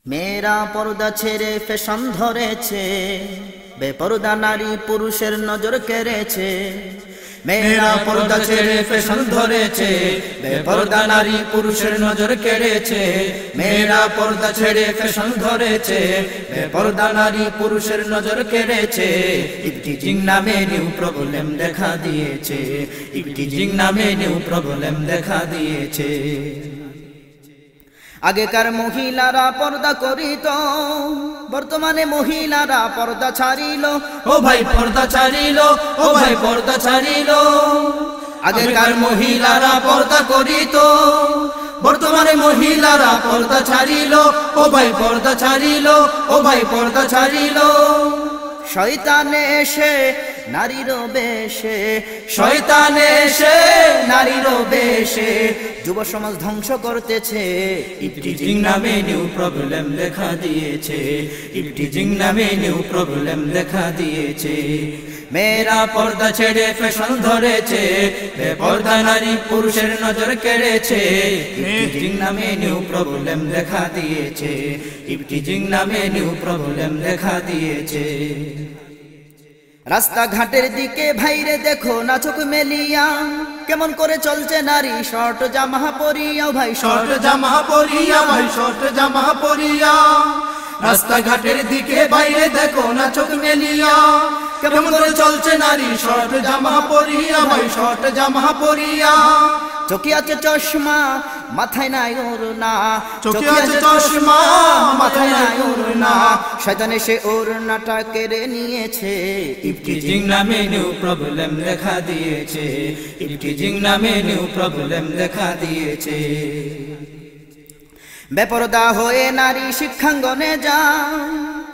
মেয়েরা পর্দা ছেড়ে ফ্যাশন ধরেছে, বেপরদা নারী পুরুষের নজর কেড়েছে। মেয়েরা পর্দা ছেড়ে ফ্যাশন ধরেছে, বেপরদা নারী পুরুষের নজর কেড়েছে। মেয়েরা পর্দা ছেড়ে ফ্যাশন ধরেছে, বেপরদা নারী পুরুষের নজর কেড়েছে। ইফটিজিং নামে নিউ প্রবলেম দেখা দিয়েছে, ইফটিজিং নামে নিউ প্রবলেম দেখা দিয়েছে। আগেকার মহিলারা পর্দা করিত, বর্তমানে মহিলারা পর্দা ছাড়িল। ও ভাই পর্দা ছাড়িল, ও ভাই পর্দা ছাড়িল। আগেকার মহিলারা পর্দা করিত, বর্তমানে মহিলারা পর্দা ছাড়িল। ও ভাই পর্দা ছাড়িল, ও ভাই পর্দা ছাড়িল। শয়তানে এসে নারীর বেশে, শয়তানে এসে নারীর বেশে যুব সমাজ ধ্বংস করতেছে। ইফটিজিং নামে নিউ প্রবলেম দেখা দিয়েছে, ইফটিজিং নামে নিউ প্রবলেম দেখা দিয়েছে। মেয়েরা পর্দা ছেড়ে ফ্যাশন ধরেছে, বেপরদা নারী পুরুষের নজর কেড়েছে। ইফটিজিং নামে নিউ প্রবলেম দেখা দিয়েছে, ইফটিজিং নামে নিউ প্রবলেম দেখা দিয়েছে। রাস্তাঘাটের দিকে ভাইরে দেখো না চোখ মেলিয়া, কেমন করে চলছে নারী শর্ট জামা পরিয়া। ভাই শর্ট জামা পরিয়া, ভাই শর্ট জামা পরিয়া। রাস্তাঘাটের দিকে বাইরে দেখো না চোখ মেলিয়া, কেমন করে চলছে নারী শর্ট জামা পরিয়া, ভাই শর্ট জামা পরিয়া। চোখে আছে চশমা মাথায় নাই ওড়না, চোখে আছে চশমা মাথায় নাই ওড়না। শয়তান এসে ওড়নাটা কেড়ে নিয়েছে। ইফটিজিং নামে নিউ প্রবলেম দেখা দিয়েছে, ইফটিজিং নামে নিউ প্রবলেম দেখা দিয়েছে। বেপরদা হয়ে নারী শিক্ষাঙ্গনে যায়,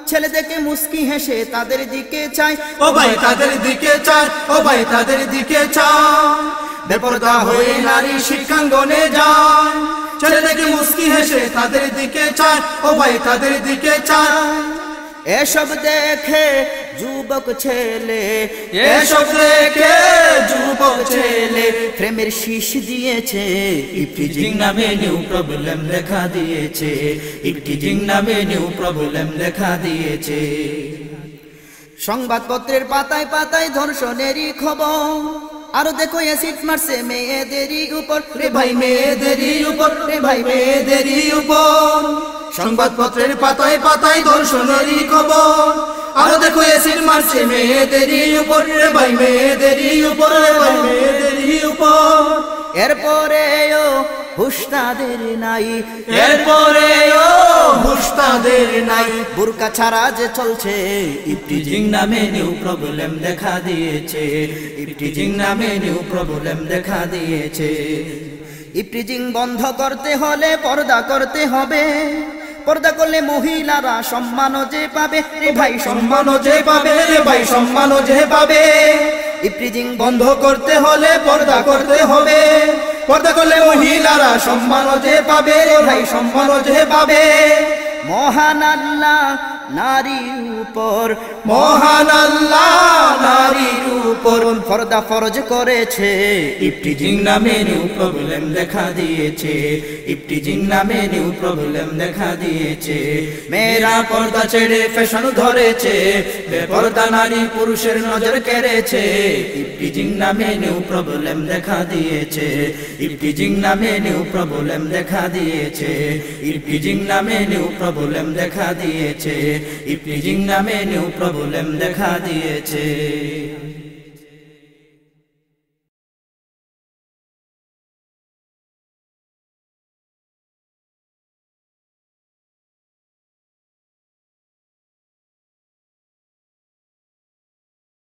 ছেলে দেখে মুস্কি হেসে তাদের দিকে চায়। ও ভাই তাদের দিকে চায়, ও ভাই তাদের দিকে চায়। বেপরদা হয়ে নারী শিক্ষাঙ্গনে যায়, ছেলে দেখে মুস্কি হেসে তাদের দিকে চায়। ও ভাই তাদের দিকে চায়। এসব দেখে যুবক ছেলে, এসব দেখে যুবক ছেলে প্রেমের শীষ দিয়েছে। ইফটিজিং নামে নিউ প্রবলেম দেখা দিয়েছে, ইফটিজিং নামে নিউ প্রবলেম দেখা দিয়েছে। সংবাদপত্রের পাতায় পাতায় ধর্ষণেরই খবর, আরো দেখো অ্যাসিড মারছে মেয়েদেরই উপর। রে ভাই মেয়েদেরই উপর, রে ভাই মেয়েদেরই উপর। সংবাদপত্রের পাতায় পাতায় ধর্ষণেরই খবর, আরো দেখো অ্যাসিড মারছে মেয়েদেরই উপর। রে ভাই মেয়েদেরই উপর, রে ভাই মেয়েদেরই উপর। এরপরেও হুঁশ তাদের নাই, এরপরেও হুঁশ তাদের নাই। বুরকা ছাড়া যে চলছে। ইফটিজিং নামে নিউ প্রবলেম দেখা দিয়েছে, ইফটিজিং নামে নিউ প্রবলেম দেখা দিয়েছে। ইফটিজিং বন্ধ করতে হলে পর্দা করতে হবে, পর্দা করলে মহিলারা সম্মানও যে পাবে। রে ভাই সম্মানও যে পাবে, রে ভাই সম্মানও যে পাবে। ইফটিজিং বন্ধ করতে হলে পর্দা করতে হবে, পর্দা করলে মহিলারা সম্মানও যে পাবে। রে ভাই সম্মানও যে পাবে। মহান আল্লাহ নারীর উপর, মহান আল্লাহ নারীর উপর পর্দা ফরজ করেছে। ইফটিজিং নামে নিউ প্রবলেম দেখা দিয়েছে, ইফটিজিং নামে নিউ প্রবলেম দেখা দিয়েছে। মেয়েরা পর্দা ছেড়ে ফ্যাশন ধরেছে, বেপরদা নারী পুরুষের নজর কেড়েছে। ইফটিজিং নামে নিউ প্রবলেম দেখা দিয়েছে, ইফটিজিং নামে নিউ প্রবলেম দেখা দিয়েছে। ইফটিজিং নামে নিউ প্রবলেম দেখা দিয়েছে, ইফটিজিং নামে নিউ প্রবলেম দেখা দিয়েছে।